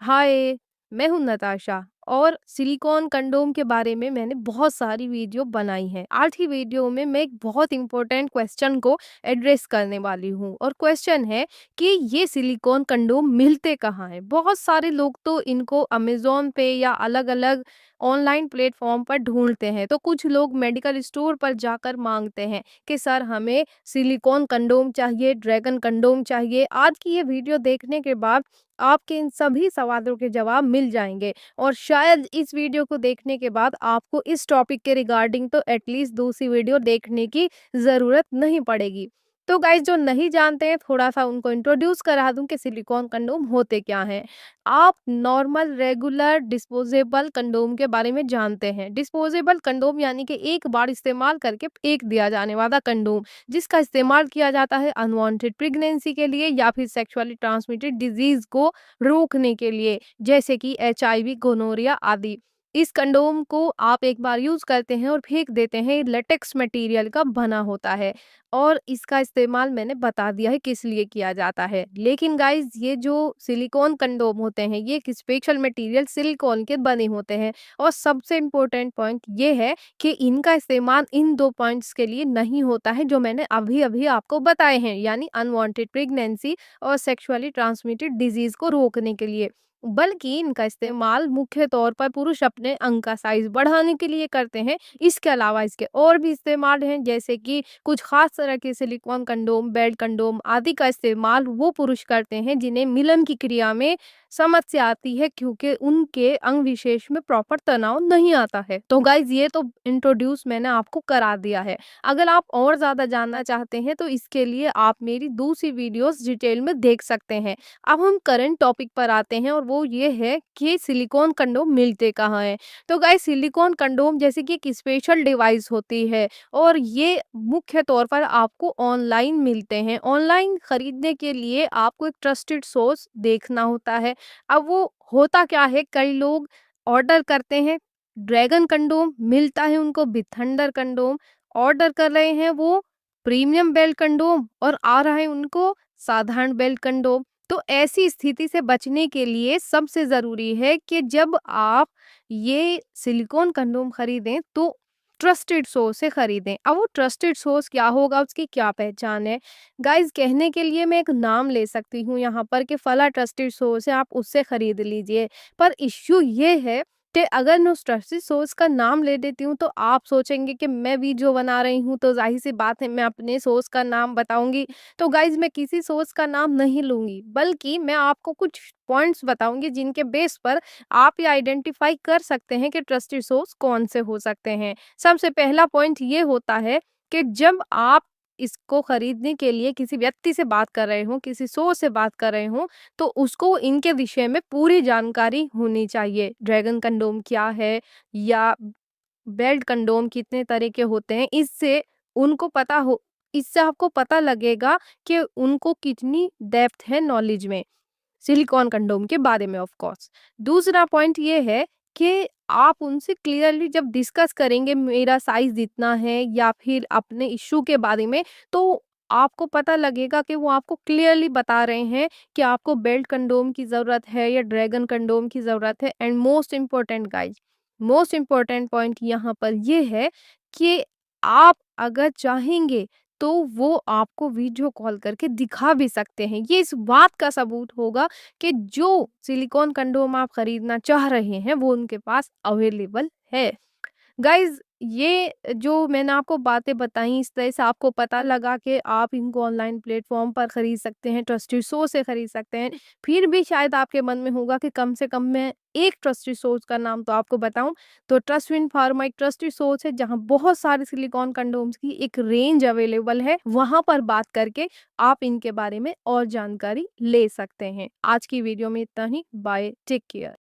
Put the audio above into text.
हाय, मैं हूँ नताशा और सिलिकॉन कंडोम के बारे में मैंने बहुत सारी वीडियो बनाई हैं। आज की वीडियो में मैं एक बहुत इम्पोर्टेंट क्वेश्चन को एड्रेस करने वाली हूँ और क्वेश्चन है कि ये सिलिकॉन कंडोम मिलते कहाँ हैं? बहुत सारे लोग तो इनको अमेज़न पे या अलग-अलग ऑनलाइन प्लेटफ़ॉर्म पर ढूँढते हैं, तो कुछ लोग मेडिकल स्टोर पर जाकर माँगते हैं कि सर हमें सिलिकॉन कंडोम चाहिए, ड्रैगन कंडोम चाहिए। आज की ये वीडियो देखने के बाद आपके इन सभी सवालों के जवाब मिल जाएँगे और शायद इस वीडियो को देखने के बाद आपको इस टॉपिक के रिगार्डिंग तो एटलीस्ट दूसरी वीडियो देखने की ज़रूरत नहीं पड़ेगी। तो गाइज़ जो नहीं जानते हैं थोड़ा-सा उनको इंट्रोड्यूस करा दूँ कि सिलिकॉन कंडोम होते क्या हैं। आप नॉर्मल रेगुलर डिस्पोज़ेबल कंडोम के बारे में जानते हैं। डिस्पोज़ेबल कंडोम यानी कि एक बार इस्तेमाल करके फेंक दिया जाने वाला कंडोम, जिसका इस्तेमाल किया जाता है अनवांटेड प्रेगनेंसी के लिए या फिर सेक्सुअली ट्रांसमिटेड डिजीज़ को रोकने के लिए, जैसे कि एचआईवी, गोनोरिया आदि। इस कंडोम को आप एक बार यूज़ करते हैं और फेंक देते हैं, ये लेटेक्स मटेरियल का बना होता है और इसका इस्तेमाल मैंने बता दिया है किस लिए किया जाता है। लेकिन गाइज़ ये जो सिलिकॉन कंडोम होते हैं, ये एक स्पेशल मटेरियल सिलिकॉन के बने होते हैं और सबसे इम्पोर्टेंट पॉइंट ये है कि इनका इस्तेमाल इन 2 पॉइंट्स के लिए नहीं होता है जो मैंने अभी-अभी आपको बताए हैं, यानी अनवांटेड प्रेगनेंसी और सेक्सुअली ट्रांसमिटेड डिजीज़ को रोकने के लिए। बल्कि इनका इस्तेमाल मुख्य तौर पर पुरुष अपने अंग का साइज़ बढ़ाने के लिए करते हैं। इसके अलावा इसके और भी इस्तेमाल हैं, जैसे कि कुछ ख़ास तरह के सिलिकॉन कंडोम, बेल्ट कंडोम आदि का इस्तेमाल वो पुरुष करते हैं जिन्हें मिलन की क्रिया में समस्या आती है, क्योंकि उनके अंग विशेष में प्रॉपर तनाव नहीं आता है। तो गाइज़ ये तो इंट्रोड्यूस मैंने आपको करा दिया है। अगर आप और ज़्यादा जानना चाहते हैं तो इसके लिए आप मेरी दूसरी वीडियोज़ डिटेल में देख सकते हैं। अब हम करंट टॉपिक पर आते हैं और वो ये है कि सिलिकॉन कंडोम मिलते कहाँ हैं। तो गाइस सिलिकॉन कंडोम जैसे कि एक स्पेशल डिवाइस होती है और ये मुख्य तौर पर आपको ऑनलाइन मिलते हैं। ऑनलाइन खरीदने के लिए आपको एक ट्रस्टेड सोर्स देखना होता है। अब वो होता क्या है, कई लोग ऑर्डर करते हैं, ड्रैगन कंडोम मिलता है उनको, बिथंडर कंडोम ऑर्डर कर रहे हैं वो प्रीमियम बेल्ट कंडोम और आ रहा है उनको साधारण बेल्ट कंडोम। तो ऐसी स्थिति से बचने के लिए सबसे ज़रूरी है कि जब आप ये सिलिकॉन कंडोम खरीदें तो ट्रस्टेड सोर्स से खरीदें। अब वो ट्रस्टेड सोर्स क्या होगा, उसकी क्या पहचान है? गाइज़ कहने के लिए मैं एक नाम ले सकती हूँ यहाँ पर कि फला ट्रस्टेड सोर्स है, आप उससे खरीद लीजिए। पर इश्यू ये है कि अगर मैं उस ट्रस्टेड सोर्स का नाम ले देती हूँ तो आप सोचेंगे कि मैं वीडियो बना रही हूँ तो ज़ाहिर-सी बात है मैं अपने सोर्स का नाम बताऊँगी। तो गाइज़ मैं किसी सोर्स का नाम नहीं लूँगी, बल्कि मैं आपको कुछ पॉइंट्स बताऊँगी जिनके बेस पर आप ये आइडेंटिफ़ाई कर सकते हैं कि ट्रस्टेड सोर्स कौन से हो सकते हैं। सबसे पहला पॉइंट ये होता है कि जब आप इसको खरीदने के लिए किसी व्यक्ति से बात कर रहे हों, किसी सोर्स से बात कर रहे हों, तो उसको इनके विषय में पूरी जानकारी होनी चाहिए। ड्रैगन कंडोम क्या है या बेल्ट कंडोम कितने तरह के होते हैं, इससे आपको पता लगेगा कि उनको कितनी डेप्थ है नॉलेज में, सिलिकॉन कंडोम के बारे में ऑफ कोर्स। दूसरा पॉइंट ये है कि आप उनसे क्लियरली जब डिस्कस करेंगे मेरा साइज़ इतना है या फिर अपने इश्यू के बारे में, तो आपको पता लगेगा कि वो आपको क्लियरली बता रहे हैं कि आपको बेल्ट कंडोम की ज़रूरत है या ड्रैगन कंडोम की ज़रूरत है। एंड मोस्ट इम्पोर्टेंट पॉइंट यहाँ पर ये है कि आप अगर चाहेंगे तो वो आपको वीडियो कॉल करके दिखा भी सकते हैं। ये इस बात का सबूत होगा कि जो सिलिकॉन कंडोम आप खरीदना चाह रहे हैं वो उनके पास अवेलेबल है। गाइज़ ये जो मैंने आपको बातें बताई, इस तरह से आपको पता लगा कि आप इनको ऑनलाइन प्लेटफ़ॉर्म पर खरीद सकते हैं, ट्रस्टेड सोर्स से खरीद सकते हैं। फिर भी शायद आपके मन में होगा कि कम से कम मैं एक ट्रस्टेड सोर्स का नाम तो आपको बताऊँ, तो ट्रस्टविन फार्मा एक ट्रस्टेड सोर्स है जहाँ बहुत सारे सिलिकॉन कंडोम्स की एक रेंज अवेलेबल है। वहाँ पर बात करके आप इनके बारे में और जानकारी ले सकते हैं। आज की वीडियो में इतना ही। Bye, take care.